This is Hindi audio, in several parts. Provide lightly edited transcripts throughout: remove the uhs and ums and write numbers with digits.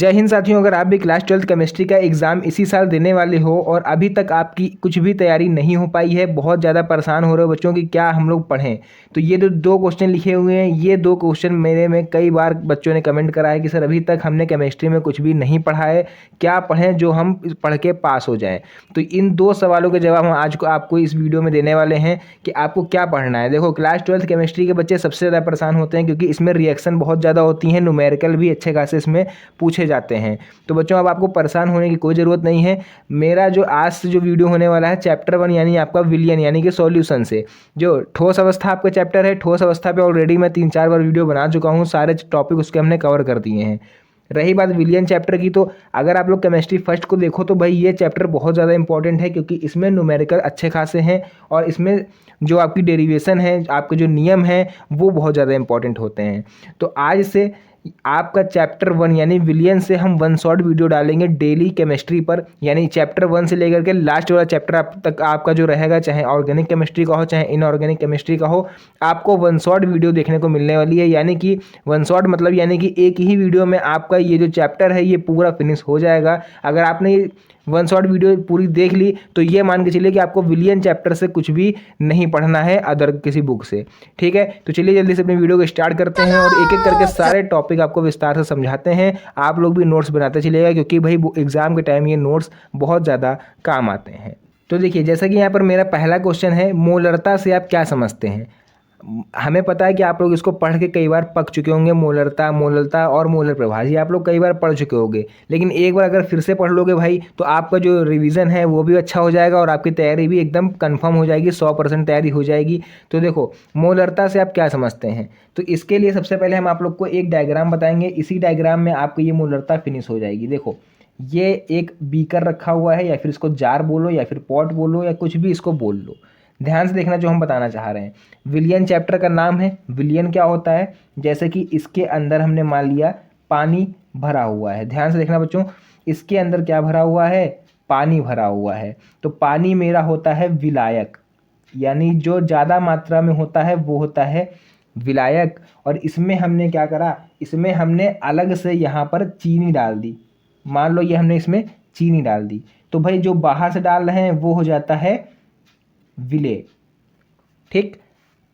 जय हिंद साथियों, अगर आप भी क्लास 12th केमिस्ट्री का एग्ज़ाम इसी साल देने वाले हो और अभी तक आपकी कुछ भी तैयारी नहीं हो पाई है, बहुत ज़्यादा परेशान हो रहे हो बच्चों कि क्या हम लोग पढ़ें, तो ये जो दो क्वेश्चन लिखे हुए हैं, ये दो क्वेश्चन मेरे में कई बार बच्चों ने कमेंट करा है कि सर अभी तक हमने केमिस्ट्री में कुछ भी नहीं पढ़ा है, क्या पढ़ें जो हम पढ़ के पास हो जाएँ। तो इन दो सवालों के जवाब हम आज को आपको इस वीडियो में देने वाले हैं कि आपको क्या पढ़ना है। देखो, क्लास 12th केमिस्ट्री के बच्चे सबसे ज़्यादा परेशान होते हैं क्योंकि इसमें रिएक्शन बहुत ज़्यादा होती हैं, न्यूमेरिकल भी अच्छे खासे इसमें पूछे जाते हैं। तो बच्चों, अब आपको परेशान होने की कोई ज़रूरत नहीं है। मेरा जो आज से जो वीडियो होने वाला है चैप्टर 1 यानी आपका विलियन यानी कि सॉल्यूशन से, जो ठोस अवस्था आपका चैप्टर है, ठोस अवस्था पे ऑलरेडी मैं 3-4 बार वीडियो बना चुका हूँ, सारे टॉपिक उसके हमने कवर कर दिए हैं। रही बात विलियन चैप्टर की, तो अगर आप लोग केमिस्ट्री फर्स्ट को देखो तो भाई ये चैप्टर बहुत ज़्यादा इंपॉर्टेंट है क्योंकि इसमें न्यूमेरिकल अच्छे खासे हैं और इसमें जो आपकी डेरिवेशन है, आपके जो नियम हैं, वो बहुत ज़्यादा इंपॉर्टेंट होते हैं। तो आज से आपका चैप्टर 1 यानी विलियन से हम वन शॉट वीडियो डालेंगे डेली केमिस्ट्री पर, यानी चैप्टर 1 से लेकर के लास्ट वाला चैप्टर आप तक आपका जो रहेगा, चाहे ऑर्गेनिक केमिस्ट्री का हो चाहे इनऑर्गेनिक केमिस्ट्री का हो, आपको वन शॉट वीडियो देखने को मिलने वाली है। यानी कि वन शॉट मतलब यानी कि एक ही वीडियो में आपका ये जो चैप्टर है ये पूरा फिनिश हो जाएगा। अगर आपने वन शॉट वीडियो पूरी देख ली तो ये मान के चलिए कि आपको विलियन चैप्टर से कुछ भी नहीं पढ़ना है अदर किसी बुक से। ठीक है, तो चलिए जल्दी से अपनी वीडियो को स्टार्ट करते हैं और एक एक करके सारे टॉपिक आपको विस्तार से समझाते हैं। आप लोग भी नोट्स बनाते चलिएगा क्योंकि भाई एग्जाम के टाइम ये नोट्स बहुत ज़्यादा काम आते हैं। तो देखिए, जैसा कि यहाँ पर मेरा पहला क्वेश्चन है, मोलरता से आप क्या समझते हैं। हमें पता है कि आप लोग इसको पढ़ के कई बार पक चुके होंगे, मोलरता और मोलर प्रभाव ये आप लोग कई बार पढ़ चुके होंगे, लेकिन एक बार अगर फिर से पढ़ लोगे भाई तो आपका जो रिवीजन है वो भी अच्छा हो जाएगा और आपकी तैयारी भी एकदम कंफर्म हो जाएगी, 100% तैयारी हो जाएगी। तो देखो, मोलरता से आप क्या समझते हैं, तो इसके लिए सबसे पहले हम आप लोग को एक डायग्राम बताएंगे। इसी डायग्राम में आपको ये मोलरता फिनिश हो जाएगी। देखो, ये एक बीकर रखा हुआ है, या फिर इसको जार बोलो या फिर पॉट बोलो या कुछ भी इसको बोल लो। ध्यान से देखना जो हम बताना चाह रहे हैं। विलियन चैप्टर का नाम है। विलियन क्या होता है, जैसे कि इसके अंदर हमने मान लिया पानी भरा हुआ है। ध्यान से देखना बच्चों, इसके अंदर क्या भरा हुआ है, पानी भरा हुआ है। तो पानी मेरा होता है विलायक, यानी जो ज़्यादा मात्रा में होता है वो होता है विलायक। और इसमें हमने क्या करा, इसमें हमने अलग से यहाँ पर चीनी डाल दी। मान लो ये हमने इसमें चीनी डाल दी, तो भाई जो बाहर से डाल रहे हैं वो हो जाता है विलेय। ठीक,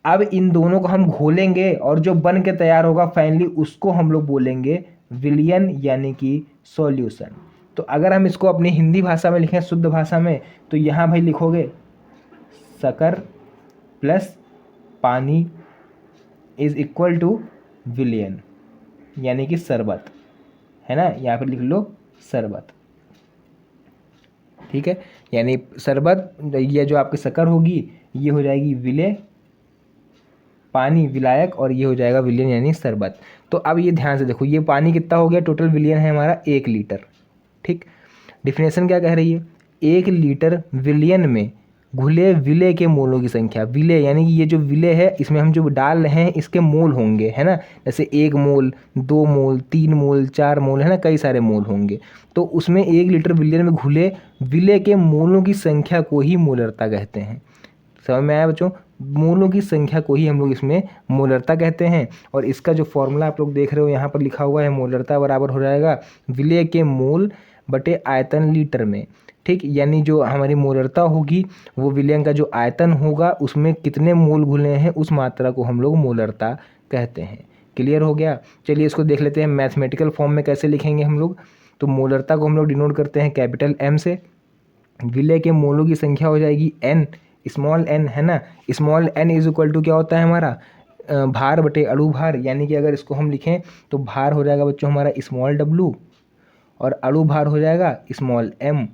अब इन दोनों को हम घोलेंगे और जो बन के तैयार होगा फाइनली उसको हम लोग बोलेंगे विलियन यानी कि सॉल्यूशन। तो अगर हम इसको अपनी हिंदी भाषा में लिखें, शुद्ध भाषा में, तो यहाँ भाई लिखोगे शक्कर प्लस पानी इज इक्वल टू विलियन यानी कि शरबत, है ना। यहाँ पर लिख लो शरबत। ठीक है, यानी शरबत, ये जो आपकी शक्कर होगी ये हो जाएगी विलेय, पानी विलायक, और ये हो जाएगा विलियन यानी शरबत। तो अब ये ध्यान से देखो, ये पानी कितना हो गया, टोटल विलियन है हमारा 1 लीटर। ठीक, डिफिनेशन क्या कह रही है, 1 लीटर विलियन में घुले विलेय के मोलों की संख्या। विलेय यानी कि ये जो विलेय है इसमें हम जो डाल रहे हैं इसके मोल होंगे, है ना। जैसे 1 मोल, 2 मोल, 3 मोल, 4 मोल, है ना, कई सारे मोल होंगे। तो उसमें 1 लीटर विलियन में घुले विलेय के मोलों की संख्या को ही मोलरता कहते हैं। समझ में आया बच्चों, मोलों की संख्या को ही हम लोग इसमें मोलरता कहते हैं। और इसका जो फॉर्मूला आप लोग देख रहे हो यहाँ पर लिखा हुआ है, मोलरता बराबर हो जाएगा विलेय के मोल बटे आयतन लीटर में। ठीक, यानी जो हमारी मोलरता होगी वो विलियन का जो आयतन होगा उसमें कितने मोल घुले हैं उस मात्रा को हम लोग मोलरता कहते हैं। क्लियर हो गया। चलिए इसको देख लेते हैं मैथमेटिकल फॉर्म में कैसे लिखेंगे हम लोग। तो मोलरता को हम लोग डिनोट करते हैं कैपिटल M से। विलेय के मोलों की संख्या हो जाएगी N, स्मॉल n, है ना। Small n is equal to क्या होता है हमारा, भार बटे अणु भार। यानी कि अगर इसको हम लिखें तो भार हो जाएगा बच्चों हमारा स्मॉल w और अणु भार हो जाएगा स्मॉल m,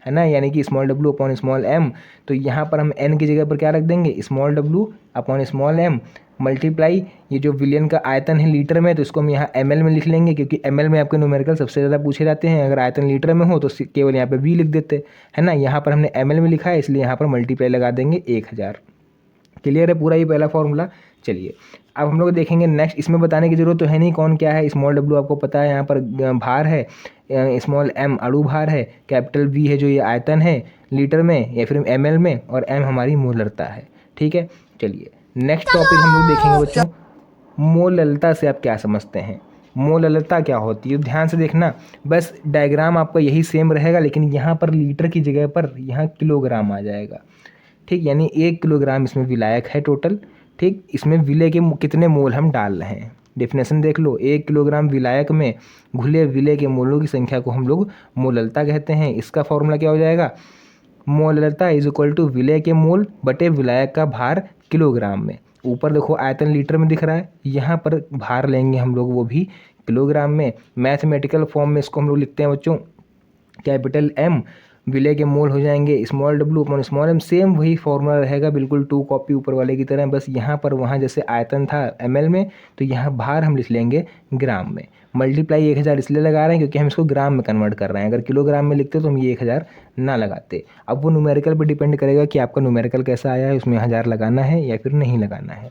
है ना, यानी कि small w upon small m। तो यहाँ पर हम n की जगह पर क्या रख देंगे, small w upon small m multiply ये जो विलियन का आयतन है लीटर में, तो इसको हम यहाँ ml में लिख लेंगे क्योंकि ml में आपके न्यूमेरिकल सबसे ज़्यादा पूछे जाते हैं। अगर आयतन लीटर में हो तो केवल यहाँ पे v लिख देते, है ना। यहाँ पर हमने ml में लिखा है इसलिए यहाँ पर मल्टीप्लाई लगा देंगे 1000। क्लियर है पूरा ये पहला फॉर्मूला। चलिए अब हम लोग देखेंगे नेक्स्ट। इसमें बताने की जरूरत तो है नहीं कौन क्या है। स्मॉल w आपको पता है, यहाँ पर भार है, स्मॉल m अणु भार है, कैपिटल V है जो ये आयतन है लीटर में या फिर ml में, और m हमारी मोलरता है। ठीक है, चलिए नेक्स्ट टॉपिक हम लोग देखेंगे बच्चों, मोललता से आप क्या समझते हैं। मोललता क्या होती है, ध्यान से देखना। बस डायग्राम आपका यही सेम रहेगा, लेकिन यहाँ पर लीटर की जगह पर यहाँ किलोग्राम आ जाएगा। ठीक, यानी 1 किलोग्राम इसमें विलायक है टोटल। ठीक, इसमें विलय के कितने मोल हम डाल रहे हैं, डेफिनेशन देख लो। 1 किलोग्राम विलायक में घुले विलय के मोलों की संख्या को हम लोग मोललता कहते हैं। इसका फॉर्मूला क्या हो जाएगा, मोललता इज इक्वल टू विलय के मोल बटे विलायक का भार किलोग्राम में। ऊपर देखो आयतन लीटर में दिख रहा है, यहाँ पर भार लेंगे हम लोग वो भी किलोग्राम में। मैथमेटिकल फॉर्म में इसको हम लोग लिखते हैं बच्चों, कैपिटल M विलय के मोल हो जाएंगे small w upon small m। Same वही फॉर्मूला रहेगा, बिल्कुल 2 कॉपी ऊपर वाले की तरह। बस यहाँ पर वहाँ जैसे आयतन था ml में, तो यहाँ भार हम लिख लेंगे ग्राम में। मल्टीप्लाई 1000 इसलिए लगा रहे हैं क्योंकि हम इसको ग्राम में कन्वर्ट कर रहे हैं। अगर किलोग्राम में लिखते तो हम ये 1000 ना लगाते। अब वो न्यूमेरिकल पे डिपेंड करेगा कि आपका न्यूमेरिकल कैसा आया है, उसमें 1000 लगाना है या फिर नहीं लगाना है।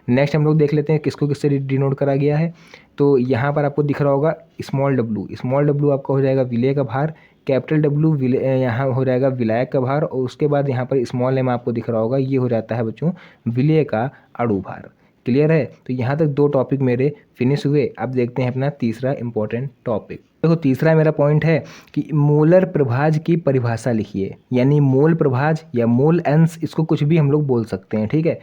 नेक्स्ट हम लोग देख लेते हैं किसको किससे डिनोट करा गया है। तो यहाँ पर आपको दिख रहा होगा स्मॉल w आपका हो जाएगा विलय का भार, कैपिटल W यहाँ हो जाएगा विलायक का भार, और उसके बाद यहाँ पर स्मॉल m आपको दिख रहा होगा, ये हो जाता है बच्चों विलय का अणु भार। क्लियर है। तो यहाँ तक 2 टॉपिक मेरे फिनिश हुए। अब देखते हैं अपना तीसरा इंपॉर्टेंट टॉपिक। देखो तीसरा मेरा पॉइंट है कि मोलर प्रभाज की परिभाषा लिखिए, यानी मोल प्रभाज या मोल अंश, इसको कुछ भी हम लोग बोल सकते हैं। ठीक है,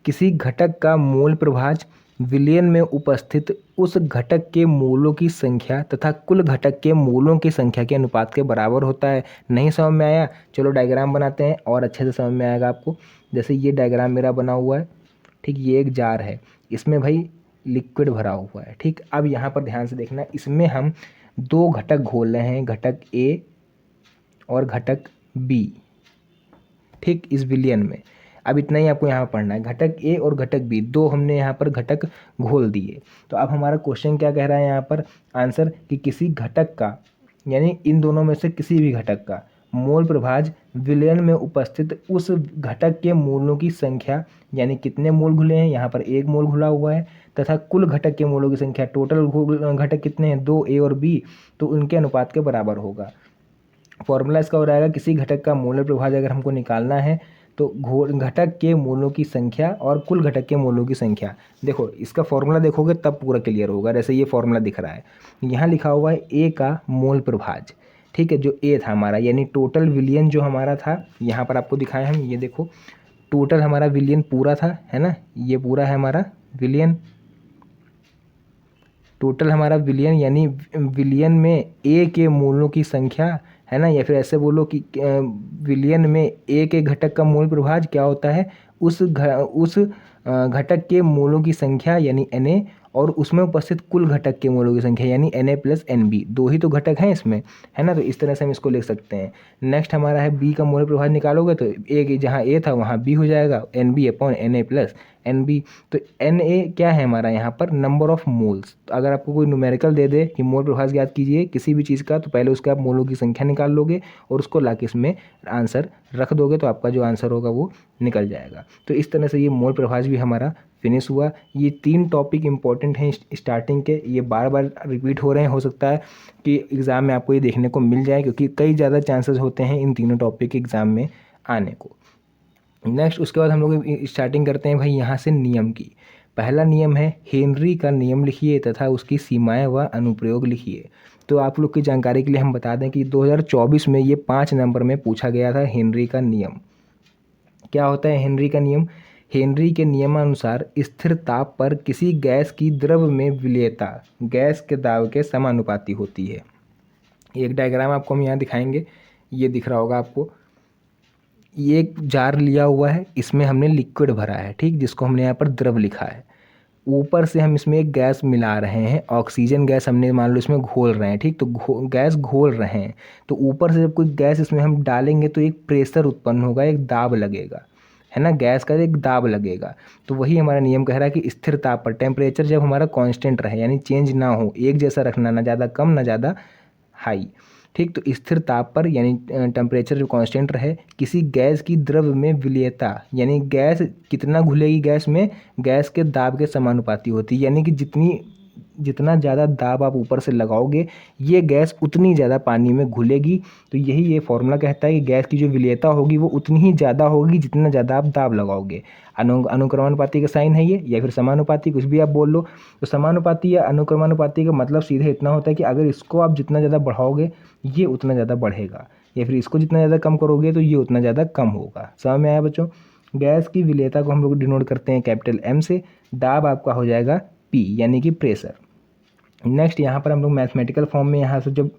किसी घटक का मोल प्रभाज विलयन में उपस्थित उस घटक के मोलों की संख्या तथा कुल घटक के मोलों की संख्या के अनुपात के बराबर होता है। नहीं समझ में आया, चलो डायग्राम बनाते हैं और अच्छे से समझ में आएगा आपको। जैसे ये डायग्राम मेरा बना हुआ है, ठीक, ये एक जार है, इसमें भाई लिक्विड भरा हुआ है। ठीक, अब यहाँ पर ध्यान से देखना, इसमें हम 2 घटक घोल रहे हैं, घटक A और घटक B। ठीक, इस विलयन में अब इतना ही आपको यहाँ पढ़ना है, घटक A और घटक B, 2 हमने यहाँ पर घटक घोल दिए। तो अब हमारा क्वेश्चन क्या कह रहा है यहाँ पर आंसर, कि किसी घटक का, यानी इन दोनों में से किसी भी घटक का मोल प्रभाज विलयन में उपस्थित उस घटक के मोलों की संख्या, यानी कितने मोल घुले हैं, यहाँ पर 1 मोल घुला हुआ है, तथा कुल घटक के मोलों की संख्या, टोटल घटक कितने हैं, 2 A और B, तो उनके अनुपात के बराबर होगा। फॉर्मूला इसका हो जाएगा, किसी घटक का मोलर प्रभाज अगर हमको निकालना है तो घटक के मोलों की संख्या और कुल घटक के मोलों की संख्या। देखो इसका फॉर्मूला देखोगे तब पूरा क्लियर होगा। जैसे ये फॉर्मूला दिख रहा है, यहाँ लिखा हुआ है A का मोल प्रभाज। ठीक है, जो A था हमारा, यानी टोटल विलयन जो हमारा था, यहाँ पर आपको दिखाए हम, ये देखो टोटल हमारा विलयन पूरा था, है ना, ये पूरा है हमारा विलयन, टोटल हमारा विलयन, यानी विलयन में A के मोलों की संख्या, है ना, या फिर ऐसे बोलो कि विलयन में A के घटक का मोल प्रभाज क्या होता है, उस घटक के मोलों की संख्या यानी Na, और उसमें उपस्थित कुल घटक के मोलों की संख्या यानी Na + Nb। 2 ही तो घटक हैं इसमें, है ना, तो इस तरह से हम इसको लिख सकते हैं। नेक्स्ट हमारा है B का मोल प्रभाज निकालोगे तो A जहाँ A था वहाँ B हो जाएगा, Nb अपॉन Na + Nb। तो Na क्या है हमारा यहाँ पर, नंबर ऑफ मोल्स। तो अगर आपको कोई न्यूमेरिकल दे दे कि मोल प्रभाज ज्ञात कीजिए किसी भी चीज़ का, तो पहले उसके आप मोलों की संख्या निकाल लोगे और उसको लाके इसमें आंसर रख दोगे, तो आपका जो आंसर होगा वो निकल जाएगा। तो इस तरह से ये मोल प्रभाज भी हमारा फिनिश हुआ। ये 3 टॉपिक इंपॉर्टेंट हैं स्टार्टिंग के, ये बार बार रिपीट हो रहे हैं, हो सकता है कि एग्ज़ाम में आपको ये देखने को मिल जाए, क्योंकि कई ज़्यादा चांसेस होते हैं इन तीनों टॉपिक एग्ज़ाम में आने को। नेक्स्ट उसके बाद हम लोग स्टार्टिंग करते हैं भाई यहाँ से नियम की। पहला नियम है हेनरी का नियम लिखिए तथा उसकी सीमाएं व अनुप्रयोग लिखिए। तो आप लोग की जानकारी के लिए हम बता दें कि 2024 में ये 5 नंबर में पूछा गया था हेनरी का नियम। क्या होता है हेनरी का नियम? हेनरी के नियमानुसार स्थिर ताप पर किसी गैस की द्रव में विलेयता गैस के दाब के समानुपाती होती है। एक डायग्राम आपको हम यहाँ दिखाएंगे, ये दिख रहा होगा आपको। ये एक जार लिया हुआ है, इसमें हमने लिक्विड भरा है, ठीक, जिसको हमने यहाँ पर द्रव लिखा है। ऊपर से हम इसमें एक गैस मिला रहे हैं, ऑक्सीजन गैस हमने मान लो इसमें घोल रहे हैं, ठीक, तो गैस घोल रहे हैं। तो ऊपर से जब कोई गैस इसमें हम डालेंगे तो एक प्रेशर उत्पन्न होगा, एक दाब लगेगा, है ना, गैस का एक दाब लगेगा। तो वही हमारा नियम कह रहा है कि स्थिर ताप पर टेम्परेचर जब हमारा कांस्टेंट रहे, यानी चेंज ना हो, एक जैसा रखना, ना ज़्यादा कम ना ज़्यादा हाई, ठीक। तो स्थिर ताप पर यानी टेम्परेचर जो कांस्टेंट रहे, किसी गैस की द्रव में विलेयता यानी गैस कितना घुलेगी गैस में, गैस के दाब के समानुपाती होती है, यानी कि जितनी जितना ज़्यादा दाब आप ऊपर से लगाओगे ये गैस उतनी ज़्यादा पानी में घुलेगी। तो यही ये फॉर्मूला कहता है कि गैस की जो विलेयता होगी वो उतनी ही ज़्यादा होगी जितना ज़्यादा आप दाब लगाओगे। अनुक्रमानुपाती का साइन है ये, या फिर समानुपाती, कुछ भी आप बोल लो। तो समानुपाती या अनुक्रमानुपाती का मतलब सीधे इतना होता है कि अगर इसको आप जितना ज़्यादा बढ़ाओगे ये उतना ज़्यादा बढ़ेगा, या फिर इसको जितना ज़्यादा कम करोगे तो ये उतना ज़्यादा कम होगा। समझ में आया बच्चों? गैस की विलेयता को हम लोग डिनोट करते हैं कैपिटल M से। दाब आपका हो जाएगा P यानी कि प्रेशर। नेक्स्ट यहाँ पर हम लोग मैथमेटिकल फॉर्म में यहाँ से जब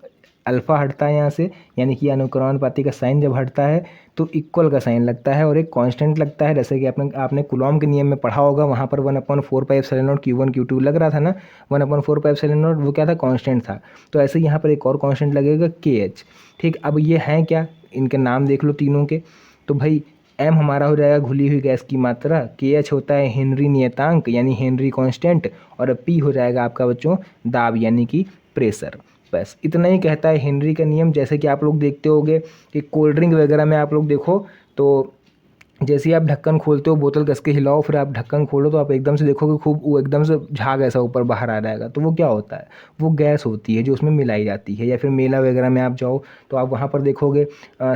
अल्फ़ा हटता है यहाँ से, यानी कि अनुक्रमानुपाती का साइन जब हटता है तो इक्वल का साइन लगता है और एक कांस्टेंट लगता है। जैसे कि आपने कूलॉम के नियम में पढ़ा होगा, वहाँ पर 1/4πε0 Q1 Q2 लग रहा था ना। 1/4πε0 वो क्या था? कांस्टेंट था। तो ऐसे यहाँ पर एक और कांस्टेंट लगेगा KH। ठीक, अब ये हैं क्या? इनके नाम देख लो तीनों के। तो भाई M हमारा हो जाएगा घुली हुई गैस की मात्रा, KH होता है हेनरी नियतांक यानी हेनरी कांस्टेंट, और P हो जाएगा आपका बच्चों दाब यानी कि प्रेशर। बस इतना ही कहता है हेनरी का नियम। जैसे कि आप लोग देखते होंगे कि कोल्ड ड्रिंक वगैरह में आप लोग देखो तो जैसे ही आप ढक्कन खोलते हो, बोतल कस के हिलाओ, फिर आप ढक्कन खोलो तो आप एकदम से देखोगे खूब वो एकदम से झाग ऐसा ऊपर बाहर आ जाएगा। तो वो क्या होता है? वो गैस होती है जो उसमें मिलाई जाती है। या फिर मेला वगैरह में आप जाओ तो आप वहाँ पर देखोगे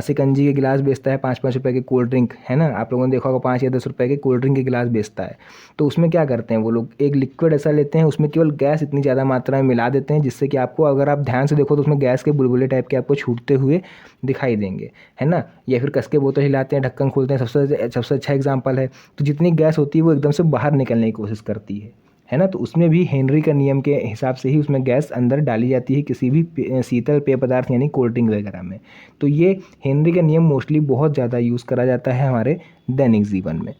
शिकंजी के गिलास बेचता है 5-5 रुपये के, कोल्ड ड्रिंक है ना, आप लोगों ने देखा होगा 5 या 10 रुपये के कोल्ड ड्रिंक के गिलास बेचता है। तो उसमें क्या करते हैं वो लोग? एक लिक्विड ऐसा लेते हैं, उसमें केवल गैस इतनी ज़्यादा मात्रा में मिला देते हैं जिससे कि आपको, अगर आप ध्यान से देखो तो उसमें गैस के बुलबुले टाइप के आपको छूटते हुए दिखाई देंगे, है ना। या फिर कस के बोतल हिलाते हैं, ढक्कन खोलते हैं, सबसे अच्छा एग्जाम्पल है। तो जितनी गैस होती है वो एकदम से बाहर निकलने की कोशिश करती है ना। तो उसमें भी हेनरी का नियम के हिसाब से ही उसमें गैस अंदर डाली जाती है किसी भी शीतल पेय पदार्थ यानी कोल्ड ड्रिंक वगैरह में। तो ये हेनरी का नियम मोस्टली बहुत ज़्यादा यूज़ करा जाता है हमारे दैनिक जीवन में।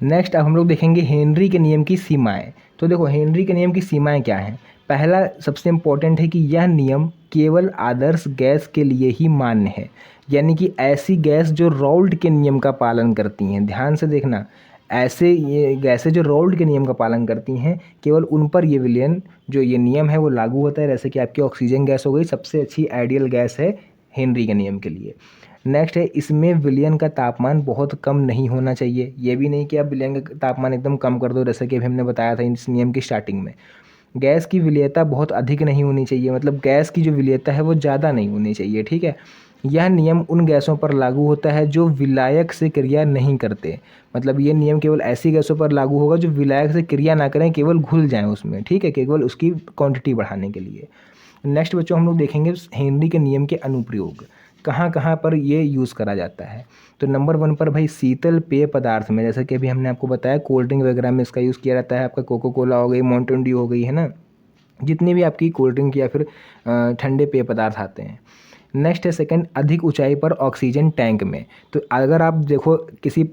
नेक्स्ट अब हम लोग देखेंगे हेनरी के नियम की सीमाएं। तो देखो हेनरी के नियम की सीमाएं क्या हैं। पहला सबसे इम्पोर्टेंट है कि यह नियम केवल आदर्श गैस के लिए ही मान्य है, यानी कि ऐसी गैस जो राउल्ट के नियम का पालन करती हैं। ध्यान से देखना, ऐसे ये गैसें जो राउल्ट के नियम का पालन करती हैं केवल उन पर ये विलयन जो ये नियम है वो लागू होता है। जैसे कि आपकी ऑक्सीजन गैस हो गई, सबसे अच्छी आइडियल गैस है हेनरी के नियम के लिए। नेक्स्ट है, इसमें विलयन का तापमान बहुत कम नहीं होना चाहिए। ये भी नहीं कि आप विलयन का तापमान एकदम कम कर दो, जैसे कि अभी हमने बताया था इस नियम की स्टार्टिंग में। गैस की विलेयता बहुत अधिक नहीं होनी चाहिए, मतलब गैस की जो विलेयता है वो ज़्यादा नहीं होनी चाहिए, ठीक है। यह नियम उन गैसों पर लागू होता है जो विलायक से क्रिया नहीं करते। मतलब ये नियम केवल ऐसी गैसों पर लागू होगा जो विलायक से क्रिया ना करें, केवल घुल जाएं उसमें, ठीक है, केवल उसकी क्वांटिटी बढ़ाने के लिए। नेक्स्ट बच्चों हम लोग देखेंगे हेनरी के नियम के अनुप्रयोग, कहाँ कहाँ पर ये यूज़ करा जाता है। तो नंबर 1 पर भाई शीतल पेय पदार्थ में, जैसे कि अभी हमने आपको बताया कोल्ड ड्रिंक वगैरह में इसका यूज़ किया जाता है। आपका कोको कोला हो गई, माउंटेन ड्यू हो गई, है ना, जितनी भी आपकी कोल्ड ड्रिंक या फिर ठंडे पेय पदार्थ आते हैं। नेक्स्ट है सेकंड, अधिक ऊंचाई पर ऑक्सीजन टैंक में। तो अगर आप देखो किसी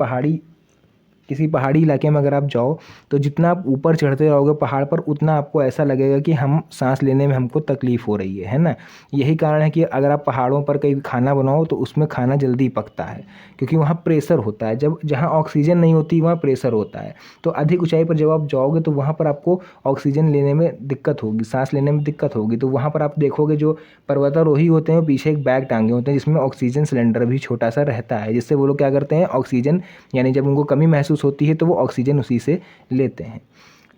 पहाड़ी इलाके में अगर आप जाओ तो जितना आप ऊपर चढ़ते रहोगे पहाड़ पर उतना आपको ऐसा लगेगा कि हम सांस लेने में हमको तकलीफ़ हो रही है ना। यही कारण है कि अगर आप पहाड़ों पर कहीं खाना बनाओ तो उसमें खाना जल्दी पकता है, क्योंकि वहाँ प्रेशर होता है। जब जहाँ ऑक्सीजन नहीं होती वहाँ प्रेशर होता है। तो अधिक ऊंचाई पर जब आप जाओगे तो वहाँ पर आपको ऑक्सीजन लेने में दिक्कत होगी, सांस लेने में दिक्कत होगी। तो वहाँ पर आप देखोगे जो पर्वतारोही होते हैं पीछे एक बैग टांगे होते हैं जिसमें ऑक्सीजन सिलेंडर भी छोटा सा रहता है, जिससे वो लोग क्या करते हैं, ऑक्सीजन यानी जब उनको कमी महसूस होती है तो वो ऑक्सीजन उसी से लेते हैं।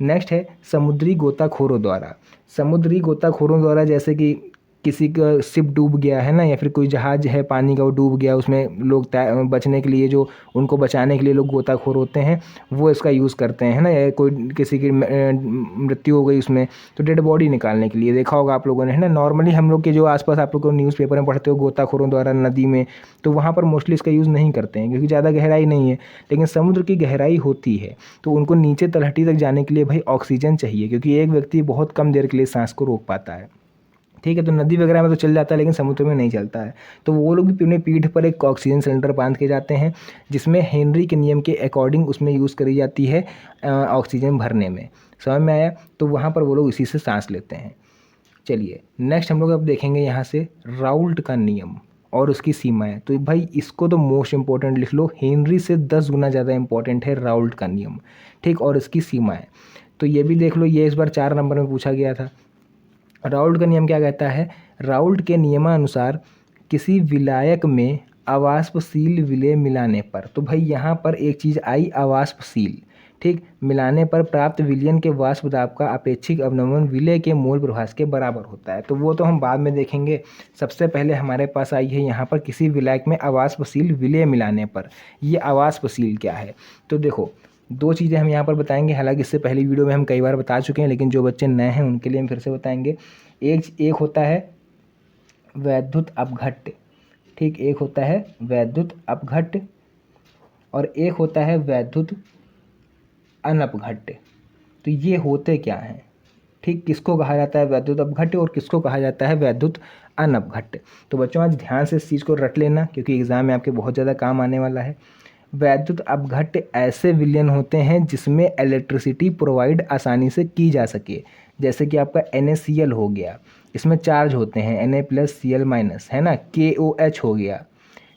नेक्स्ट है समुद्री गोताखोरों द्वारा। समुद्री गोताखोरों द्वारा जैसे कि किसी का शिप डूब गया है ना, या फिर कोई जहाज है पानी का वो डूब गया, उसमें लोग बचने के लिए, जो उनको बचाने के लिए लोग गोताखोर होते हैं वो इसका यूज़ करते हैं, है ना। या कोई किसी की मृत्यु हो गई उसमें तो डेड बॉडी निकालने के लिए देखा होगा आप लोगों ने, है ना। नॉर्मली हम लोग के जो आसपास आप लोग को न्यूज़पेपर में पढ़ते हो गोताखोरों द्वारा नदी में, तो वहाँ पर मोस्टली इसका यूज़ नहीं करते हैं क्योंकि ज़्यादा गहराई नहीं है। लेकिन समुद्र की गहराई होती है तो उनको नीचे तलहटी तक जाने के लिए भाई ऑक्सीजन चाहिए, क्योंकि एक व्यक्ति बहुत कम देर के लिए सांस को रोक पाता है, ठीक है। तो नदी वगैरह में तो चल जाता है लेकिन समुद्र में नहीं चलता है। तो वो लोग भी अपने पीठ पर एक ऑक्सीजन सिलेंडर बांध के जाते हैं जिसमें हेनरी के नियम के अकॉर्डिंग उसमें यूज़ करी जाती है ऑक्सीजन भरने में। समझ में आया? तो वहाँ पर वो लोग इसी से सांस लेते हैं। चलिए नेक्स्ट हम लोग अब देखेंगे यहाँ से राउल्ट का नियम और उसकी सीमाएं। तो भाई इसको तो मोस्ट इंपॉर्टेंट लिख लो, हेनरी से 10 गुना ज़्यादा इंपॉर्टेंट है राउल्ट का नियम, ठीक, और इसकी सीमाएं। तो ये भी देख लो, ये इस बार 4 नंबर में पूछा गया था। राउल्ट का नियम क्या कहता है? राउल्ट के नियमानुसार किसी विलायक में अवाष्पशील विलेय मिलाने पर, तो भाई यहाँ पर एक चीज़ आई अवाष्पशील, ठीक, मिलाने पर प्राप्त विलयन के वाष्प दाब का अपेक्षिक अवनमन विलय के मोल प्रभास के बराबर होता है। तो वो तो हम बाद में देखेंगे। सबसे पहले हमारे पास आई है यहाँ पर किसी विलायक में अवाष्पशील विलय मिलाने पर। ये अवाष्पशील क्या है? तो देखो, दो चीज़ें हम यहाँ पर बताएंगे। हालांकि इससे पहली वीडियो में हम कई बार बता चुके हैं, लेकिन जो बच्चे नए हैं उनके लिए हम फिर से बताएंगे। एक होता है वैद्युत अपघट्य, ठीक, एक होता है वैद्युत अपघट्य और एक होता है वैद्युत अनपघट्य। तो ये होते क्या हैं? ठीक, किसको कहा जाता है वैद्युत अपघट्य और किसको कहा जाता है वैद्युत अनपघट्य? तो बच्चों आज ध्यान से इस चीज़ को रट लेना, क्योंकि एग्जाम में आपके बहुत ज़्यादा काम आने वाला है। वैद्युत अपघट्य ऐसे विलयन होते हैं जिसमें इलेक्ट्रिसिटी प्रोवाइड आसानी से की जा सके। जैसे कि आपका NaCl हो गया, इसमें चार्ज होते हैं Na+Cl-, है ना, KOH हो गया,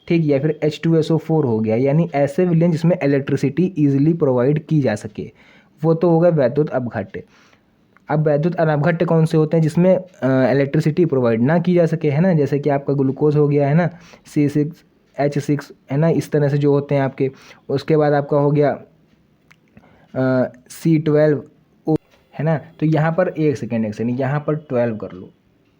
ठीक, या फिर H2SO4 हो गया। यानी ऐसे विलयन जिसमें इलेक्ट्रिसिटी ईजिली प्रोवाइड की जा सके, वो तो होगा वैद्युत अपघट्य। अब वैद्युत अनपघट्य कौन से होते हैं? जिसमें इलेक्ट्रिसिटी प्रोवाइड ना की जा सके, है ना, जैसे कि आपका ग्लूकोज हो गया, है ना, C6H6, है ना, इस तरह से जो होते हैं आपके। उसके बाद आपका हो गया C12O, है ना। तो यहाँ पर एक सेकेंड यहाँ पर 12 कर लो,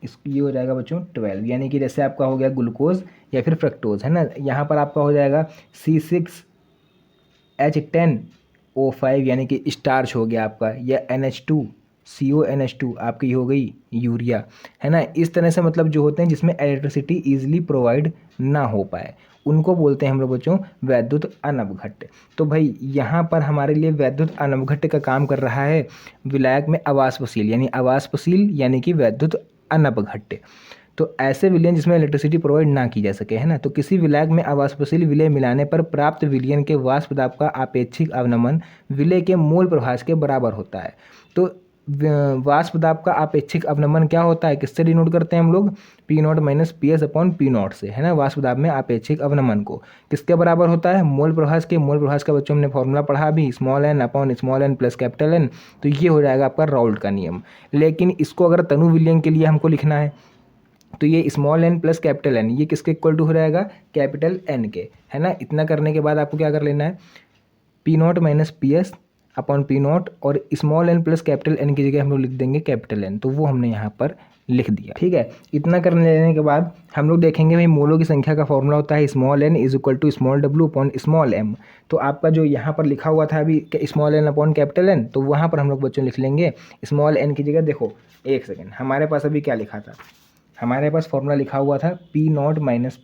ये हो जाएगा बच्चों 12। यानी कि जैसे आपका हो गया ग्लूकोज या फिर फ्रक्टोज, है ना, यहाँ पर आपका हो जाएगा C6H10O5 यानी कि स्टार्च हो गया आपका, या NH2CONH2 आपकी हो गई यूरिया, है ना। इस तरह से मतलब जो होते हैं जिसमें इलेक्ट्रिसिटी ईजिली प्रोवाइड ना हो पाए, उनको बोलते हैं हम लोग बच्चों वैद्युत अनपघट्य। तो भाई यहाँ पर हमारे लिए वैद्युत अनपघट्य का काम कर रहा है विलायक में अवाष्पशील यानी कि वैद्युत अनपघट्य। तो ऐसे विलयन जिसमें इलेक्ट्रिसिटी प्रोवाइड ना की जा सके, है ना। तो किसी विलायक में अवाष्पशील विलय मिलाने पर प्राप्त विलयन के वाष्प दाब का आपेक्षिक अवनमन विलय के मोल प्रभास के बराबर होता है। तो वाष्प दाब का आपेक्षिक अवनमन क्या होता है? किससे डिनोट करते हैं हम लोग? P0 - PS/P0 से, है ना। वाष्प दाब में आपेक्षिक अवनमन को किसके बराबर होता है? मोल प्रभास के। मोल प्रभास का बच्चों हमने फॉर्मूला पढ़ा अभी, n/n + N। तो ये हो जाएगा आपका राउल्ट का नियम। लेकिन इसको अगर तनु विलयन के लिए हमको लिखना है तो ये n + N ये किसके इक्वल टू हो जाएगा? N के, है ना। इतना करने के बाद आपको क्या कर लेना है? P0 - PS/P0 और n + N की जगह हम लोग लिख देंगे N। तो वो हमने यहाँ पर लिख दिया, ठीक है। इतना करने लेने के बाद हम लोग देखेंगे भाई मोलों की संख्या का फॉर्मूला होता है n = w/m। तो आपका जो यहाँ पर लिखा हुआ था अभी n/N, तो वहाँ पर हम लोग बच्चों लिख लेंगे n की जगह। देखो एक सेकेंड, हमारे पास अभी क्या लिखा था? हमारे पास फॉर्मूला लिखा हुआ था P0 -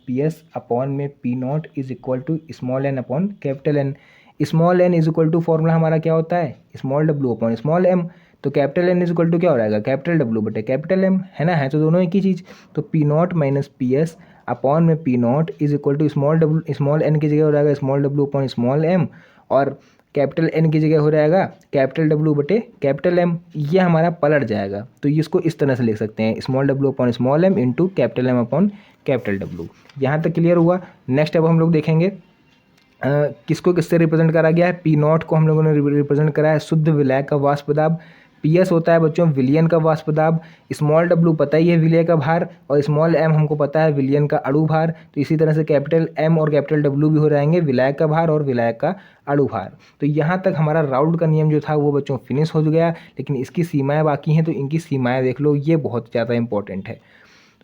PS/P0 = n/N। Small n is equal to formula हमारा क्या होता है? w/m। तो N इज इक्वल टू क्या हो जाएगा? W/M, है ना। है तो दोनों एक ही चीज़। तो P0 - PS/P0 is equal to small n की जगह हो जाएगा w/m और N की जगह हो जाएगा W/M। ये हमारा पलट जाएगा। तो इसको इस तरह से लिख सकते हैं w/m इंटू M/W। यहाँ तक क्लियर हुआ? नेक्स्ट अब हम लोग देखेंगे किसको किससे रिप्रेजेंट करा गया है? P0 को हम लोगों ने रिप्रेजेंट करा है शुद्ध विलायक का वाष्प दाब। PS होता है बच्चों विलयन का वाष्प दाब। W पता ही है विलय का भार, और m हमको पता है विलयन का अणु भार। तो इसी तरह से M और W भी हो जाएंगे विलायक का भार और विलायक का अणु भार। तो यहाँ तक हमारा राउल्ट का नियम जो था वो बच्चों फिनिश हो गया, लेकिन इसकी सीमाएँ बाकी हैं। तो इनकी सीमाएँ देख लो, ये बहुत ज़्यादा इंपॉर्टेंट है।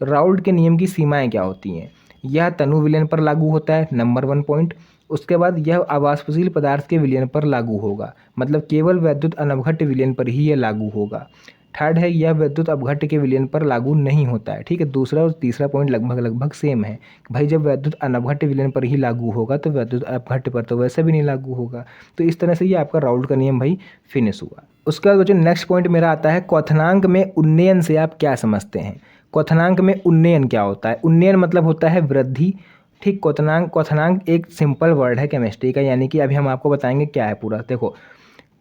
तो राउल्ट के नियम की सीमाएँ क्या होती हैं? यह तनु विलयन पर लागू होता है, नंबर 1 पॉइंट। उसके बाद यह अवाष्पशील पदार्थ के विलयन पर लागू होगा, मतलब केवल वैद्युत अनपघट्य विलयन पर ही यह लागू होगा। थर्ड है यह वैद्युत अपघट्य के विलयन पर लागू नहीं होता है, ठीक है। दूसरा और तीसरा पॉइंट लगभग सेम है। भाई जब वैद्युत अनपघट्य विलयन पर ही लागू होगा तो वैद्युत अपघट्य पर तो वैसे भी नहीं लागू होगा। तो इस तरह से ये आपका राउल्ट का नियम भाई फिनिश हुआ। उसके बाद बच्चों नेक्स्ट पॉइंट मेरा आता है क्वथनांक में उन्नयन से आप क्या समझते हैं? क्वथनांक में उन्नयन क्या होता है? उन्नयन मतलब होता है वृद्धि, ठीक। क्वथनांक एक सिंपल वर्ड है केमिस्ट्री का, यानी कि अभी हम आपको बताएंगे क्या है पूरा। देखो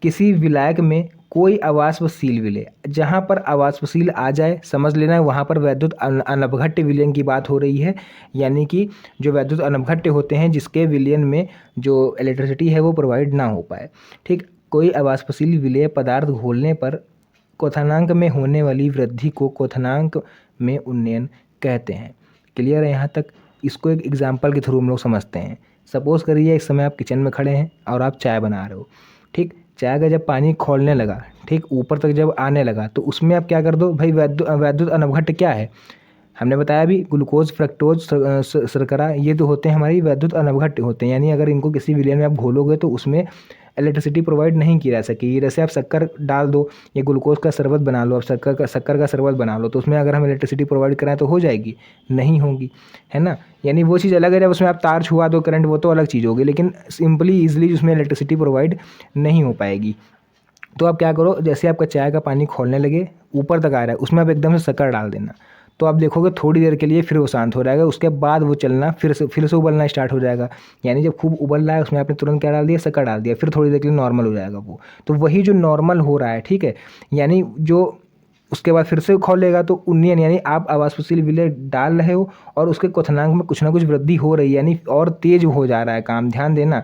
किसी विलायक में कोई अवाष्पशील विलय, जहाँ पर अवाष्पशील आ जाए समझ लेना वहाँ पर वैद्युत अनपघट्य विलयन की बात हो रही है। यानी कि जो वैद्युत अनपघट्य होते हैं जिसके विलयन में जो इलेक्ट्रिसिटी है वो प्रोवाइड ना हो पाए, ठीक। कोई अवाष्पशील विलय पदार्थ घोलने पर क्वथनांक में होने वाली वृद्धि को क्वथनांक में उन्नयन कहते हैं। क्लियर है यहाँ तक? इसको एक एग्जाम्पल के थ्रू हम लोग समझते हैं। सपोज़ करिए इस समय आप किचन में खड़े हैं और आप चाय बना रहे हो, ठीक। चाय का जब पानी खौलने लगा, ठीक, ऊपर तक जब आने लगा, तो उसमें आप क्या कर दो भाई, वैद्युत अनवघट्ट क्या है, हमने बताया भी, ग्लूकोज, फ्रक्टोज, शर्करा, ये तो होते हैं हमारी वैद्युत अनवघट्ट होते हैं, यानी अगर इनको किसी विलयन में आप घोलोगे तो उसमें इलेक्ट्रिसिटी प्रोवाइड नहीं की जा सकेगी। जैसे आप शक्कर डाल दो या ग्लूकोज का शरबत बना लो, आप शक्कर का शरबत बना लो, तो उसमें अगर हम इलेक्ट्रिसिटी प्रोवाइड कराएं तो हो जाएगी, नहीं होगी, है ना। यानी वो चीज़ अलग है, जब उसमें आप तार छुआ दो करंट, वो तो अलग चीज़ होगी, लेकिन सिंपली ईजिली उसमें इलेक्ट्रिसिटी प्रोवाइड नहीं हो पाएगी। तो आप क्या करो, जैसे आपका चाय का पानी खौलने लगे, ऊपर तक आ रहा है, उसमें आप एकदम से शक्कर डाल देना, तो आप देखोगे थोड़ी देर के लिए फिर वो शांत हो जाएगा, उसके बाद वो चलना फिर से उबलना स्टार्ट हो जाएगा। यानी जब खूब उबल रहा है उसमें आपने तुरंत क्या डाल दिया, शक्कर डाल दिया, फिर थोड़ी देर के लिए नॉर्मल हो जाएगा वो। तो वही जो नॉर्मल हो रहा है, ठीक है, यानी जो उसके बाद फिर से खौलेगा, तो उन्नयन यानी आप आवासशील विलय डाल रहे हो और उसके क्वथनांक में कुछ ना कुछ वृद्धि हो रही है, यानी और तेज हो जा रहा है काम। ध्यान देना,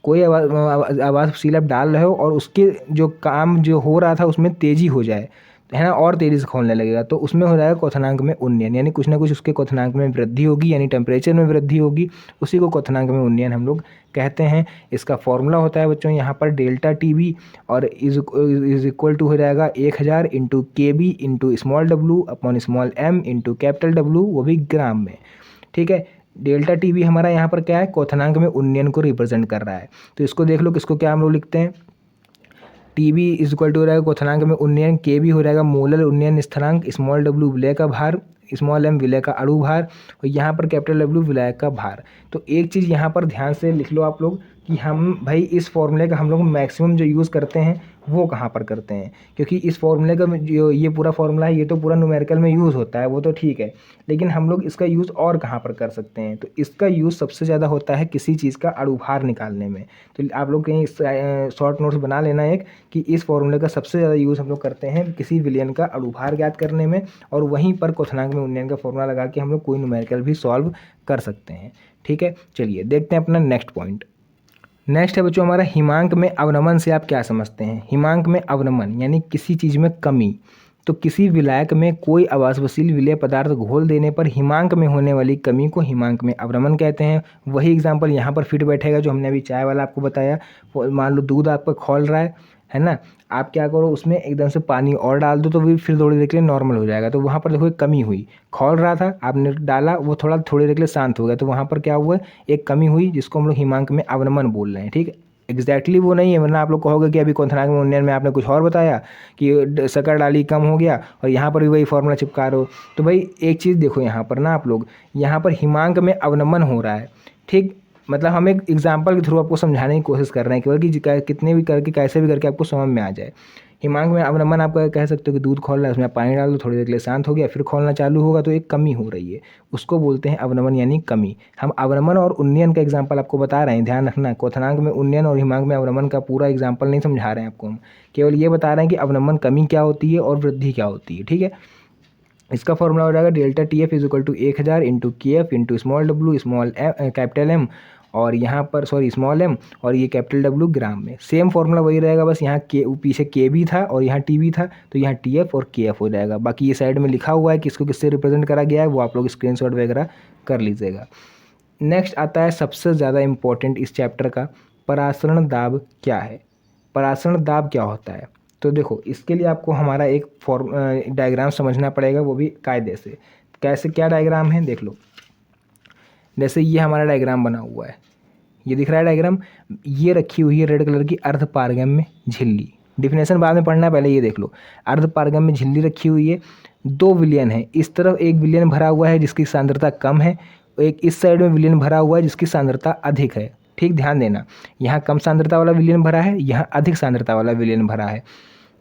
कोई आवासशील आप डाल रहे हो और उसके जो काम जो हो रहा था उसमें तेजी हो जाए, है ना, और तेजी से खोलने लगेगा, तो उसमें हो जाएगा क्वथनांक में उन्नयन, यानी कुछ ना कुछ उसके क्वथनांक में वृद्धि होगी, यानी टेम्परेचर में वृद्धि होगी, उसी को क्वथनांक में उन्नयन हम लोग कहते हैं। इसका फॉर्मूला होता है बच्चों यहाँ पर डेल्टा टी बी, और इज इक्वल टू हो जाएगा 1000 into K B into small W upon small M into capital W, वो भी ग्राम में, ठीक है। डेल्टा टी बी हमारा यहाँ पर क्या है, क्वथनांक में उन्नयन को रिप्रेजेंट कर रहा है। तो इसको देख लो, किसको क्या हम लोग लिखते हैं, T B is equal to हो जाएगा क्वथनांक में उन्नयन, के बी हो जाएगा मोलर उन्नयन स्थिरांक, स्मॉल डब्लू विलय का भार, स्मॉल एम विलय का अणु भार, और यहाँ पर कैपिटल डब्लू विलय का भार। तो एक चीज़ यहाँ पर ध्यान से लिख लो आप लोग कि हम भाई इस फॉर्मूले का हम लोग मैक्सिमम जो यूज़ करते हैं वो कहाँ पर करते हैं, क्योंकि इस फॉर्मूले का जो ये पूरा फॉर्मूला है ये तो पूरा न्यूमेरिकल में यूज़ होता है, वो तो ठीक है, लेकिन हम लोग इसका यूज़ और कहाँ पर कर सकते हैं, तो इसका यूज़ सबसे ज़्यादा होता है किसी चीज़ का अणुभार निकालने में। तो आप लोग कहीं शॉर्ट नोट्स बना लेना एक, कि इस फॉर्मूले का सबसे ज़्यादा यूज़ हम लोग करते हैं किसी विलयन का अणुभार ज्ञात करने में, और वहीं पर क्वथनांक में उन्नयन का फॉर्मूला लगा के हम लोग कोई न्यूमेरिकल भी सॉल्व कर सकते हैं, ठीक है। चलिए देखते हैं अपना नेक्स्ट पॉइंट। नेक्स्ट है बच्चों हमारा हिमांक में अवनमन से आप क्या समझते हैं। हिमांक में अवनमन यानी किसी चीज़ में कमी। तो किसी विलायक में कोई आवासशील विलेय पदार्थ घोल देने पर हिमांक में होने वाली कमी को हिमांक में अवनमन कहते हैं। वही एग्जाम्पल यहाँ पर फिट बैठेगा जो हमने अभी चाय वाला आपको बताया। मान लो दूध आपका खौल रहा है ना, आप क्या करो उसमें एकदम से पानी और डाल दो तो भी फिर थोड़ी देर के लिए नॉर्मल हो जाएगा। तो वहाँ पर देखो एक कमी हुई, खौल रहा था आपने डाला, वो थोड़ी देर के लिए शांत हो गया, तो वहाँ पर क्या हुआ, एक कमी हुई जिसको हम लोग हिमांक में अवनमन बोल रहे हैं, ठीक है। एग्जैक्टली वो नहीं है, वरना आप लोग कहोगे कि अभी क्वथनांक में उन्नयन में आपने कुछ और बताया कि शक्कर डाली कम हो गया और यहाँ पर भी वही फॉर्मूला चिपका रहे हो। तो भाई एक चीज़ देखो यहाँ पर ना, आप लोग यहाँ पर हिमांक में अवनमन हो रहा है, ठीक, मतलब हम एक एग्जाम्पल के थ्रू आपको समझाने की कोशिश कर रहे हैं केवल कि कितने भी करके कैसे भी करके आपको समझ में आ जाए। हिमांक में अवनमन आप कह सकते हो कि दूध खौल रहा है, उसमें पानी डाल दो, थोड़ी देर के लिए शांत हो गया, फिर खौलना चालू होगा, तो एक कमी हो रही है, उसको बोलते हैं अवनमन यानी कमी। हम अवनमन और उन्नयन का एग्जाम्पल आपको बता रहे हैं, ध्यान रखना, क्वथनांक में उन्नयन और हिमांक में अवनमन का पूरा एग्जाम्पल नहीं समझा रहे हैं आपको, हम केवल ये बता रहे हैं कि अवनमन कमी क्या होती है और वृद्धि क्या होती है, ठीक है। इसका फॉर्मूला हो जाएगा delta T F is equal to 1000 into K F into small W small capital M, और यहाँ पर सॉरी स्मॉल एम और ये कैपिटल डब्लू ग्राम में। सेम फॉर्मूला वही रहेगा, बस यहाँ के पीछे के भी था और यहाँ टी भी था, तो यहाँ टी एफ और के एफ हो जाएगा। बाकी ये साइड में लिखा हुआ है कि इसको किससे रिप्रेजेंट करा गया है, वो आप लोग स्क्रीनशॉट वगैरह कर लीजिएगा। नेक्स्ट आता है सबसे ज़्यादा इम्पोर्टेंट इस चैप्टर का, परासरण दाब क्या है। परासरण दाब क्या होता है, तो देखो इसके लिए आपको हमारा एक डायग्राम समझना पड़ेगा, वो भी कायदे से। कैसे, क्या डायग्राम है देख लो। जैसे ये हमारा डायग्राम बना हुआ है, ये दिख रहा है डायग्राम, ये रखी हुई है रेड कलर की अर्ध पारगम्य झिल्ली। डिफिनेशन बाद में पढ़ना है, पहले ये देख लो। अर्ध पारगम्य झिल्ली रखी हुई है, दो विलयन है, इस तरफ एक विलयन भरा हुआ है जिसकी सांद्रता कम है, एक इस साइड में विलयन भरा हुआ है जिसकी सांद्रता अधिक है, ठीक, ध्यान देना। यहाँ कम सांद्रता वाला विलयन भरा है, यहाँ अधिक सांद्रता वाला विलयन भरा है।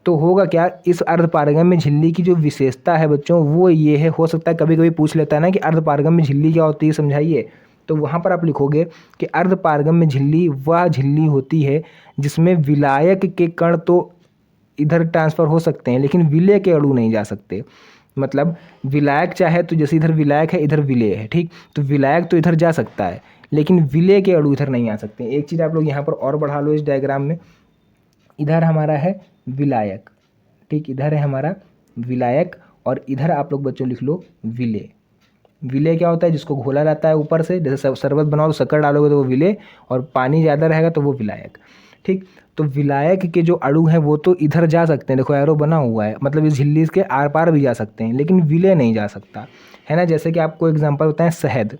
तो होगा क्या, इस अर्धपारगम्य झिल्ली की जो विशेषता है बच्चों वो ये है, हो सकता है कभी कभी पूछ लेता है ना कि अर्धपारगम्य झिल्ली क्या होती है, समझाइए। तो वहाँ पर आप लिखोगे कि अर्धपारगम्य झिल्ली वह झिल्ली होती है जिसमें विलायक के कण तो इधर ट्रांसफ़र हो सकते हैं लेकिन विलेय के अणु नहीं जा सकते। मतलब विलायक चाहे तो, जैसे इधर विलायक है इधर विलेय है, ठीक, तो विलायक तो इधर जा सकता है लेकिन विलेय के अणु इधर नहीं आ सकते। एक चीज़ आप लोग यहाँ पर और बढ़ा लो इस डायग्राम में, इधर हमारा है विलायक, ठीक, इधर है हमारा विलायक और इधर आप लोग बच्चों लिख लो विलेय। विलेय क्या होता है, जिसको घोला रहता है ऊपर से, जैसे शरबत बनाओ तो शक्कर डालोगे तो वो विलेय, और पानी ज़्यादा रहेगा तो वो विलायक। ठीक। तो विलायक के जो अणु हैं वो तो इधर जा सकते हैं, देखो एरो बना हुआ है, मतलब इस झिल्ली के आर पार भी जा सकते हैं, लेकिन विलय नहीं जा सकता, है ना। जैसे कि आपको एग्जांपल बताएं, शहद,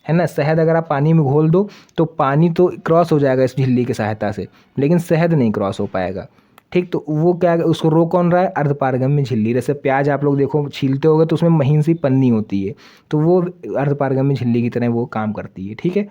है ना। शहद अगर आप पानी में घोल दो तो पानी तो क्रॉस हो जाएगा इस झिल्ली की सहायता से, लेकिन शहद नहीं क्रॉस हो पाएगा। ठीक। तो वो क्या, उसको रोक कौन रहा है, अर्धपारगम्य झिल्ली। जैसे प्याज आप लोग देखो छीलते होगे तो उसमें महीन सी पन्नी होती है, तो वो अर्धपारगम्य झिल्ली की तरह वो काम करती है। ठीक है।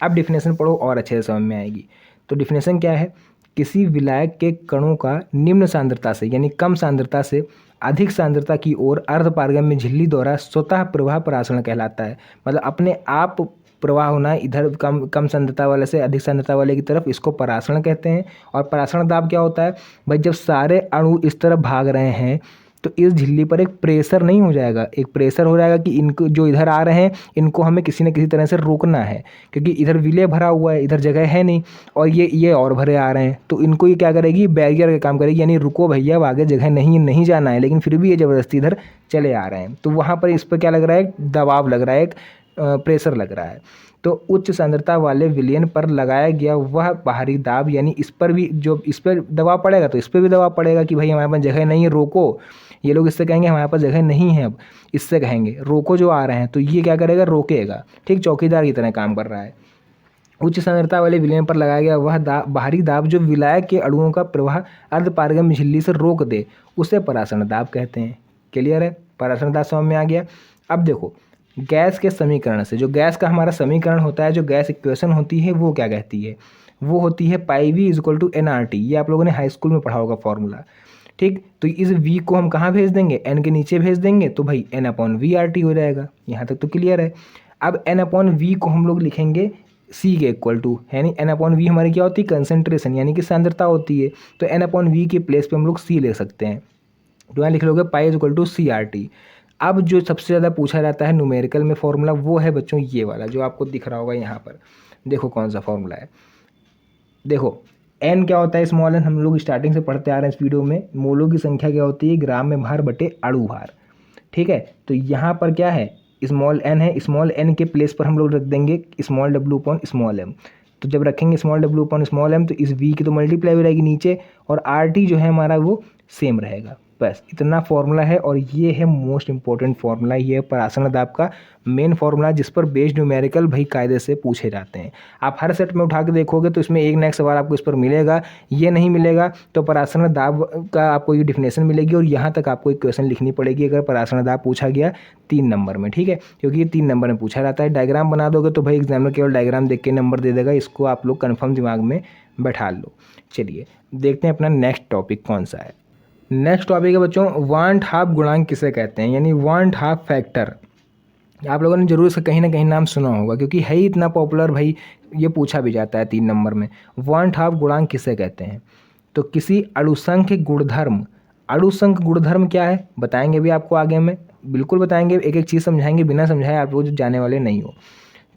अब डिफिनेशन पढ़ो और अच्छे से समझ में आएगी। तो डिफिनेशन क्या है, किसी विलायक के कणों का निम्न सांद्रता से यानी कम सांद्रता से अधिक सांद्रता की ओर अर्धपारगम्य झिल्ली द्वारा स्वतः प्रवाह परासरण कहलाता है। मतलब अपने आप प्रवाह होना इधर कम सांद्रता वाले से अधिक सांद्रता वाले की तरफ, इसको परासरण कहते हैं। और परासरण दाब क्या होता है भाई, जब सारे अणु इस तरफ भाग रहे हैं तो इस झिल्ली पर एक प्रेशर नहीं हो जाएगा, एक प्रेशर हो जाएगा कि इनको जो इधर आ रहे हैं इनको हमें किसी न किसी तरह से रोकना है, क्योंकि इधर विलय भरा हुआ है, इधर जगह है नहीं, और ये और भरे आ रहे हैं, तो इनको ये क्या करेगी, बैरियर का काम करेगी, यानी रुको भैया अब आगे जगह नहीं जाना है, लेकिन फिर भी ये ज़बरदस्ती इधर चले आ रहे हैं। तो वहाँ पर इस पर क्या लग रहा है, दबाव लग रहा है, एक प्रेशर लग रहा है। तो उच्च सांद्रता वाले विलयन पर लगाया गया वह बाहरी दाब, यानी इस पर भी जो इस पर दबाव पड़ेगा तो इस पर भी दबाव पड़ेगा कि भाई हमारे पास जगह नहीं है, रोको। ये लोग इससे कहेंगे हमारे पास जगह नहीं है, अब इससे कहेंगे रोको जो आ रहे हैं, तो ये क्या करेगा, रोकेगा। ठीक, चौकीदार की तरह काम कर रहा है। उच्च सांद्रता वाले विलयन पर लगाया गया वह बाहरी दाब जो विलायक के अणुओं का प्रवाह अर्धपारगम्य झिल्ली से रोक दे, उसे परासरण दाब कहते हैं। क्लियर है, परासरण दाब समझ में आ गया। अब देखो गैस के समीकरण से, जो गैस का हमारा समीकरण होता है, जो गैस इक्वेशन होती है, वो क्या कहती है, वो होती है पाई वी इक्वल टू NRT। ये आप लोगों ने हाई स्कूल में पढ़ा होगा फॉर्मूला। ठीक, तो इस v को हम कहाँ भेज देंगे, n के नीचे भेज देंगे, तो भाई N/V/RT हो जाएगा। यहाँ तक तो क्लियर है। अब N/V को हम लोग लिखेंगे C के इक्वल टू, यानी N/V हमारी क्या होती है, कंसंट्रेशन यानी कि सांद्रता होती है, तो N/V के प्लेस पे हम लोग C ले सकते हैं। तो यहाँ लिख लोगे पाई इक्वल टू CRT। अब जो सबसे ज़्यादा पूछा जाता है न्यूमेरिकल में फॉर्मूला, वो है बच्चों ये वाला जो आपको दिख रहा होगा यहाँ पर। देखो कौन सा फॉर्मूला है, देखो n क्या होता है, स्मॉल n हम लोग स्टार्टिंग से पढ़ते आ रहे हैं इस वीडियो में। मोलों की संख्या क्या होती है, ग्राम में भार बटे अणु भार। ठीक है, तो यहाँ पर क्या है, स्मॉल n है, स्मॉल n के प्लेस पर हम लोग रख देंगे small w upon small m। तो जब रखेंगे small w upon small m तो इस v की तो मल्टीप्लाई हो रहेगी नीचे, और RT जो है हमारा वो सेम रहेगा। बस इतना फॉर्मूला है, और ये है मोस्ट इंपॉर्टेंट फॉर्मूला, ये है परासरण दाब का मेन फॉर्मूला, जिस पर बेस्ड न्यूमेरिकल भाई कायदे से पूछे जाते हैं। आप हर सेट में उठा के देखोगे तो इसमें एक ना एक सवाल आपको इस पर मिलेगा, ये नहीं मिलेगा तो परासरण दाब का आपको ये डिफिनेशन मिलेगी, और यहाँ तक आपको एक क्वेश्चन लिखनी पड़ेगी अगर परासरण दाब पूछा गया 3 नंबर में। ठीक है, क्योंकि ये 3 नंबर में पूछा जाता है। डायग्राम बना दोगे तो भाई एग्जामिनर केवल डायग्राम देख के नंबर दे देगा, इसको आप लोग कन्फर्म दिमाग में बैठा लो। चलिए देखते हैं अपना नेक्स्ट टॉपिक कौन सा है। नेक्स्ट टॉपिक है बच्चों, वांट हाफ गुणांक किसे कहते हैं, यानी वांट हाफ फैक्टर। आप लोगों ने जरूर इसका कहीं ना कहीं नाम सुना होगा, क्योंकि है ही इतना पॉपुलर भाई, ये पूछा भी जाता है 3 नंबर में। वांट हाफ गुणांक किसे कहते हैं, तो किसी अणुसंख्य गुणधर्म, अणुसंख्य गुणधर्म क्या है बताएंगे भी आपको आगे में, बिल्कुल बताएंगे, एक एक चीज़ समझाएंगे, बिना समझाए आप लोग जाने वाले नहीं हो।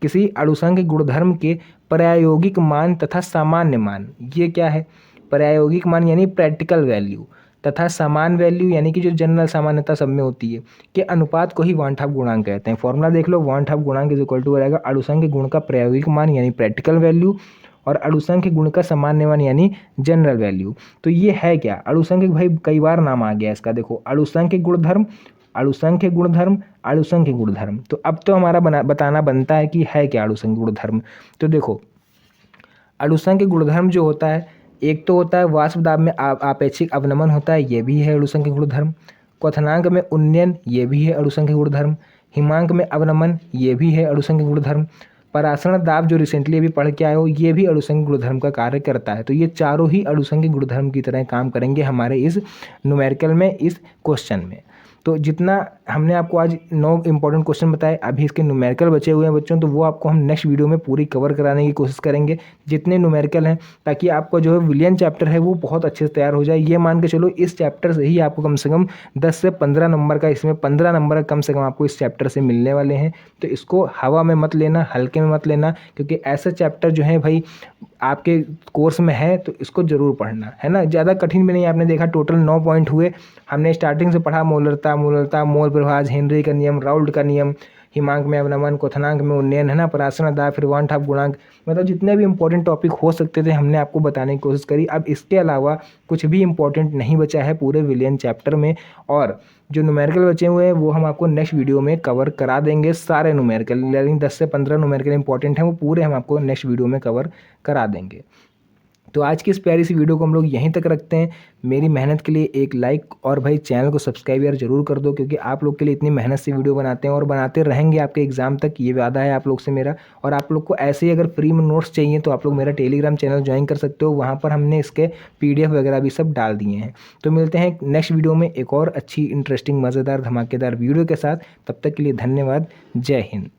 किसी अणुसंख्य गुणधर्म के प्रायोगिक मान तथा सामान्य मान, ये क्या है, प्रायोगिक मान यानी प्रैक्टिकल वैल्यू, तथा समान वैल्यू यानी कि जो जनरल सामान्यता सब में होती है, के अनुपात को ही वांट हाफ गुणांक कहते हैं। फॉर्मूला देख लो, वांट हाफ गुणांक इज इक्वल टू रहेगा अणुसंख्य गुण का प्रायोगिक मान यानी प्रैक्टिकल वैल्यू, और अणुसंख्य गुण का सामान्य मान यानी जनरल वैल्यू। तो ये है क्या, अणुसंख्य भाई कई बार नाम आ गया इसका, देखो अणुसंख्य गुणधर्म, अणुसंख्य गुणधर्म, अणुसंख्य गुणधर्म। तो अब तो हमारा बताना बनता है कि है क्या अणुसंख्य गुणधर्म। तो देखो अणुसंख्य गुणधर्म जो होता है, एक तो होता है वाष्प दाब में आपेक्षिक अवनमन होता है, ये भी है अणुसंख्य गुणधर्म। क्वथनांक में उन्नयन, ये भी है अणुसंख्य गुणधर्म। हिमांक में अवनमन, ये भी है अणुसंख्य गुणधर्म। परासरण दाब जो रिसेंटली अभी पढ़ के आए हो, ये भी अणुसंख्य गुणधर्म का कार्य करता है। तो ये चारों ही अणुसंख्य गुणधर्म की तरह काम करेंगे हमारे इस न्यूमेरिकल में, इस क्वेश्चन में। तो जितना हमने आपको आज 9 इंपॉर्टेंट क्वेश्चन बताए, अभी इसके न्यूमेरिकल बचे हुए हैं बच्चों, तो वो आपको हम नेक्स्ट वीडियो में पूरी कवर कराने की कोशिश करेंगे, जितने न्यूमेरिकल हैं, ताकि आपको जो है विलियन चैप्टर है वो बहुत अच्छे से तैयार हो जाए। ये मान के चलो इस चैप्टर से ही आपको कम से कम 10 से 15 नंबर का, इसमें 15 नंबर कम से कम आपको इस चैप्टर से मिलने वाले हैं। तो इसको हवा में मत लेना, हल्के में मत लेना, क्योंकि ऐसे चैप्टर जो है भाई आपके कोर्स में है तो इसको ज़रूर पढ़ना, है ना। ज़्यादा कठिन भी नहीं, आपने देखा टोटल 9 पॉइंट हुए। हमने स्टार्टिंग से पढ़ा मोलरता, मोल प्रभाज, हेनरी का नियम, राउल्ट का नियम, हिमांक में अवनमन, क्वथनांक में उन्नयन, है ना, प्राशन अदा, फिर वन हाफ गुणांक, मतलब जितने भी इंपॉर्टेंट टॉपिक हो सकते थे हमने आपको बताने की कोशिश करी। अब इसके अलावा कुछ भी इंपॉर्टेंट नहीं बचा है पूरे विलियन चैप्टर में, और जो न्यूमेरिकल बचे हुए हैं वो हम आपको नेक्स्ट वीडियो में कवर करा देंगे। सारे न्यूमेरिकल यानी 10 से 15 न्यूमेरिकल इंपॉर्टेंट हैं वो पूरे हम आपको नेक्स्ट वीडियो में कवर करा देंगे। तो आज की इस प्यारी सी वीडियो को हम लोग यहीं तक रखते हैं। मेरी मेहनत के लिए एक लाइक और भाई चैनल को सब्सक्राइब यार जरूर कर दो, क्योंकि आप लोग के लिए इतनी मेहनत से वीडियो बनाते हैं और बनाते रहेंगे आपके एग्जाम तक, ये वादा है आप लोग से मेरा। और आप लोग को ऐसे ही अगर फ्री में नोट्स चाहिए तो आप लोग मेरा टेलीग्राम चैनल ज्वाइन कर सकते हो, वहाँ पर हमने इसके PDF वगैरह भी सब डाल दिए हैं। तो मिलते हैं नेक्स्ट वीडियो में एक और अच्छी इंटरेस्टिंग मज़ेदार धमाकेदार वीडियो के साथ। तब तक के लिए धन्यवाद। जय हिंद।